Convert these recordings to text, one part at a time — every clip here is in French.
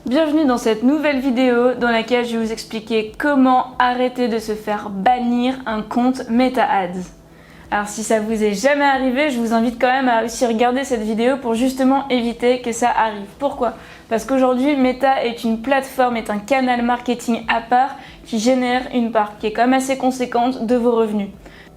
Bienvenue dans cette nouvelle vidéo dans laquelle je vais vous expliquer comment arrêter de se faire bannir un compte Meta Ads. Alors si ça vous est jamais arrivé, je vous invite quand même à aussi regarder cette vidéo pour justement éviter que ça arrive. Pourquoi ? Parce qu'aujourd'hui Meta est une plateforme, est un canal marketing à part qui génère une part qui est quand même assez conséquente de vos revenus.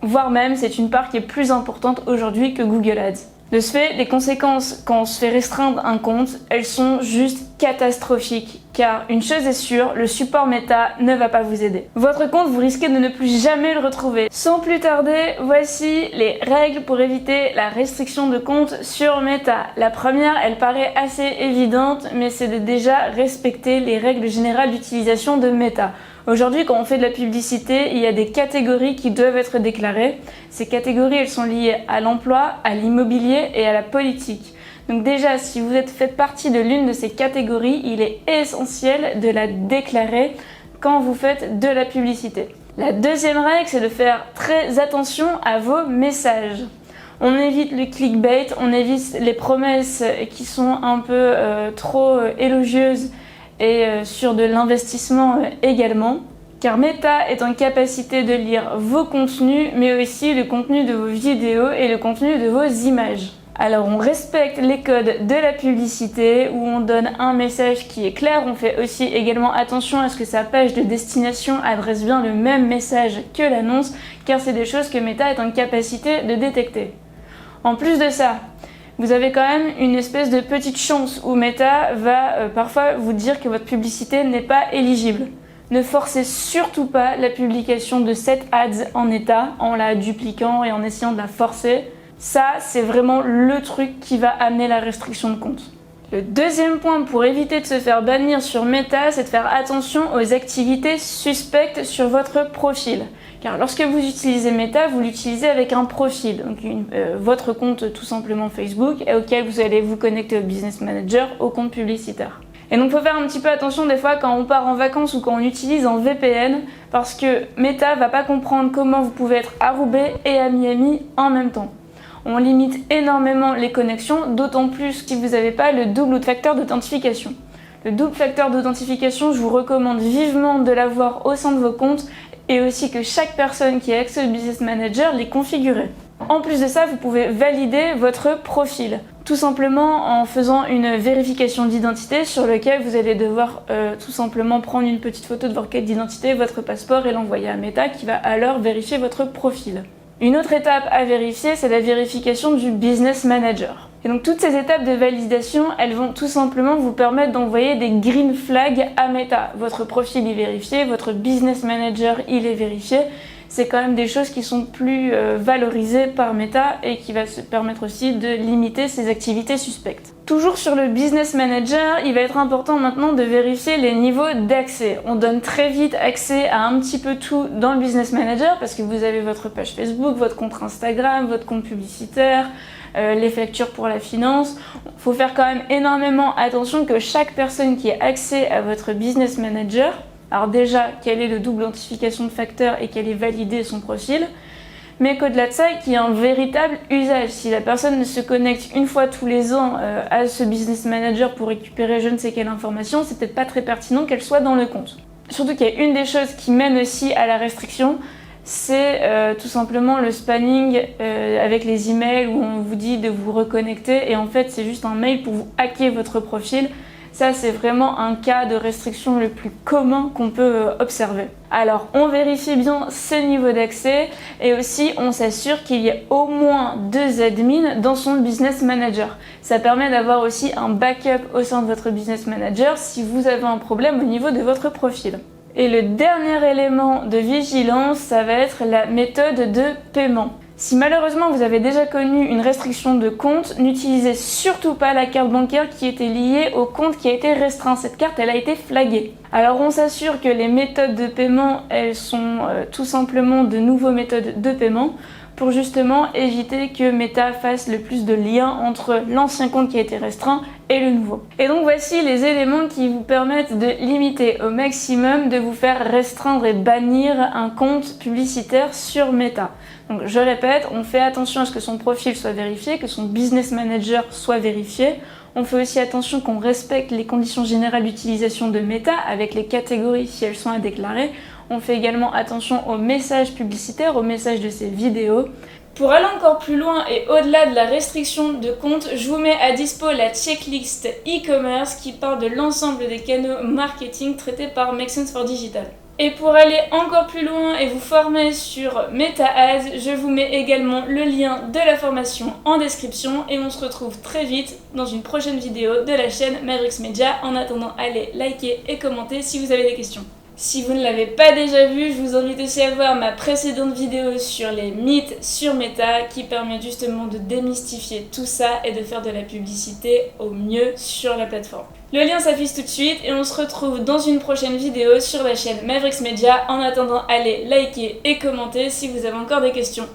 Voire même c'est une part qui est plus importante aujourd'hui que Google Ads. De ce fait, les conséquences quand on se fait restreindre un compte, elles sont juste catastrophiques. Car une chose est sûre, le support Meta ne va pas vous aider. Votre compte, vous risquez de ne plus jamais le retrouver. Sans plus tarder, voici les règles pour éviter la restriction de compte sur Meta. La première, elle paraît assez évidente, mais c'est de déjà respecter les règles générales d'utilisation de Meta. Aujourd'hui, quand on fait de la publicité, il y a des catégories qui doivent être déclarées. Ces catégories, elles sont liées à l'emploi, à l'immobilier et à la politique. Donc déjà, si vous faites partie de l'une de ces catégories, il est essentiel de la déclarer quand vous faites de la publicité. La deuxième règle, c'est de faire très attention à vos messages. On évite le clickbait, on évite les promesses qui sont un peu trop élogieuses et sur de l'investissement également, car Meta est en capacité de lire vos contenus, mais aussi le contenu de vos vidéos et le contenu de vos images. Alors on respecte les codes de la publicité où on donne un message qui est clair, on fait aussi également attention à ce que sa page de destination adresse bien le même message que l'annonce, car c'est des choses que Meta est en capacité de détecter. En plus de ça, vous avez quand même une espèce de petite chance où Meta va parfois vous dire que votre publicité n'est pas éligible. Ne forcez surtout pas la publication de cette ads en état, en la dupliquant et en essayant de la forcer. Ça, c'est vraiment le truc qui va amener la restriction de compte. Le deuxième point pour éviter de se faire bannir sur Meta, c'est de faire attention aux activités suspectes sur votre profil. Car lorsque vous utilisez Meta, vous l'utilisez avec un profil, donc votre compte tout simplement Facebook, et auquel vous allez vous connecter au Business Manager, au compte publicitaire. Et donc il faut faire un petit peu attention des fois quand on part en vacances ou quand on utilise un VPN, parce que Meta va pas comprendre comment vous pouvez être à Roubaix et à Miami en même temps. On limite énormément les connexions, d'autant plus si vous n'avez pas le double facteur d'authentification. Le double facteur d'authentification, je vous recommande vivement de l'avoir au sein de vos comptes et aussi que chaque personne qui a accès au Business Manager l'ait configuré. En plus de ça, vous pouvez valider votre profil, tout simplement en faisant une vérification d'identité sur laquelle vous allez devoir tout simplement prendre une petite photo de votre carte d'identité, votre passeport et l'envoyer à Meta qui va alors vérifier votre profil. Une autre étape à vérifier, c'est la vérification du Business Manager. Et donc toutes ces étapes de validation, elles vont tout simplement vous permettre d'envoyer des green flags à Meta. Votre profil est vérifié, votre Business Manager il est vérifié. C'est quand même des choses qui sont plus valorisées par Meta et qui va se permettre aussi de limiter ces activités suspectes. Toujours sur le Business Manager, il va être important maintenant de vérifier les niveaux d'accès. On donne très vite accès à un petit peu tout dans le Business Manager parce que vous avez votre page Facebook, votre compte Instagram, votre compte publicitaire, les factures pour la finance. Il faut faire quand même énormément attention que chaque personne qui ait accès à votre Business Manager, alors déjà quelle est le double authentification de facteurs et qu'elle ait validé son profil, mais qu'au-delà de ça, qu'il y ait un véritable usage. Si la personne ne se connecte une fois tous les ans à ce Business Manager pour récupérer je ne sais quelle information, c'est peut-être pas très pertinent qu'elle soit dans le compte. Surtout qu'il y a une des choses qui mène aussi à la restriction, c'est tout simplement le spamming avec les emails où on vous dit de vous reconnecter et en fait c'est juste un mail pour vous hacker votre profil. Ça, c'est vraiment un cas de restriction le plus commun qu'on peut observer. Alors, on vérifie bien ces niveaux d'accès et aussi on s'assure qu'il y ait au moins 2 admins dans son Business Manager. Ça permet d'avoir aussi un backup au sein de votre Business Manager si vous avez un problème au niveau de votre profil. Et le dernier élément de vigilance, ça va être la méthode de paiement. Si malheureusement vous avez déjà connu une restriction de compte, n'utilisez surtout pas la carte bancaire qui était liée au compte qui a été restreint. Cette carte, elle a été flaguée. Alors on s'assure que les méthodes de paiement, elles sont tout simplement de nouvelles méthodes de paiement pour justement éviter que Meta fasse le plus de liens entre l'ancien compte qui a été restreint et le nouveau. Et donc voici les éléments qui vous permettent de limiter au maximum, de vous faire restreindre et bannir un compte publicitaire sur Meta. Donc je répète, on fait attention à ce que son profil soit vérifié, que son Business Manager soit vérifié. On fait aussi attention qu'on respecte les conditions générales d'utilisation de Meta avec les catégories si elles sont à déclarer. On fait également attention aux messages publicitaires, aux messages de ces vidéos. Pour aller encore plus loin et au-delà de la restriction de compte, je vous mets à dispo la checklist e-commerce qui parle de l'ensemble des canaux marketing traités par Make Sense for Digital. Et pour aller encore plus loin et vous former sur Meta Ads, je vous mets également le lien de la formation en description et on se retrouve très vite dans une prochaine vidéo de la chaîne Mavericks Media. En attendant, allez liker et commenter si vous avez des questions. Si vous ne l'avez pas déjà vu, je vous invite aussi à voir ma précédente vidéo sur les mythes sur Meta qui permet justement de démystifier tout ça et de faire de la publicité au mieux sur la plateforme. Le lien s'affiche tout de suite et on se retrouve dans une prochaine vidéo sur la chaîne Mavericks Media. En attendant, allez liker et commenter si vous avez encore des questions.